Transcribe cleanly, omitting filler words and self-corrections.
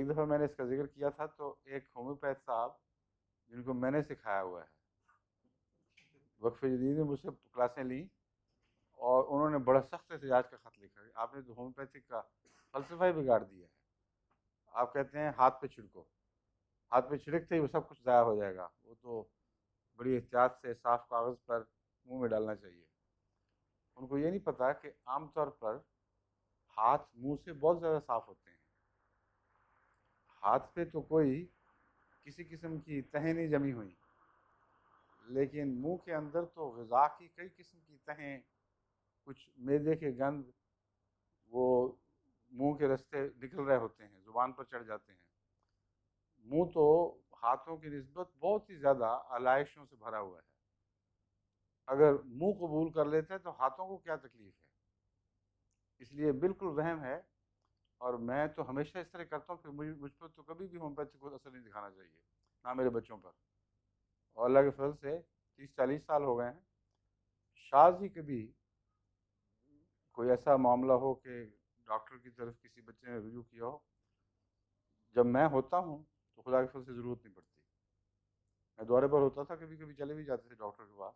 ایک دفعہ میں نے اس کا ذکر کیا تھا تو ایک ہومیوپیتھ صاحب جن کو میں نے سکھایا ہوا ہے، وقف جدید میں مجھ سے کلاسیں لیں اور انہوں نے بڑا سخت احتجاج کا خط لکھا کہ آپ نے تو ہومیوپیتھک کا فلسفہ ہی بگاڑ دیا ہے. آپ کہتے ہیں ہاتھ پہ چھڑکو، ہاتھ پہ چھڑکتے ہی وہ سب کچھ ضائع ہو جائے گا، وہ تو بڑی احتیاط سے صاف کاغذ پر منہ میں ڈالنا چاہیے. ان کو یہ نہیں پتا کہ عام طور پر ہاتھ منہ سے بہت زیادہ صاف ہوتے ہیں. ہاتھ پہ تو کوئی کسی قسم کی تہیں نہیں جمی ہوئی، لیکن منہ کے اندر تو غذا کی کئی قسم کی تہیں، کچھ معدے کے گند وہ منہ کے رستے نکل رہے ہوتے ہیں، زبان پر چڑھ جاتے ہیں. منہ تو ہاتھوں کی نسبت بہت ہی زیادہ علائشوں سے بھرا ہوا ہے. اگر منہ قبول کر لیتے ہیں تو ہاتھوں کو کیا تکلیف ہے؟ اس لیے بالکل وہم ہے، اور میں تو ہمیشہ اس طرح کرتا ہوں کہ مجھ پر تو کبھی بھی ہومیوپیتھی کو اثر نہیں دکھانا چاہیے، نہ میرے بچوں پر. اور اللہ کے فضل سے 30-40 سال ہو گئے ہیں، شاذ ہی کبھی کوئی ایسا معاملہ ہو کہ ڈاکٹر کی طرف کسی بچے نے رجوع کیا ہو. جب میں ہوتا ہوں تو خدا کے فضل سے ضرورت نہیں پڑتی. میں دورے پر ہوتا تھا، کبھی کبھی چلے بھی جاتے تھے ڈاکٹر کے پاس،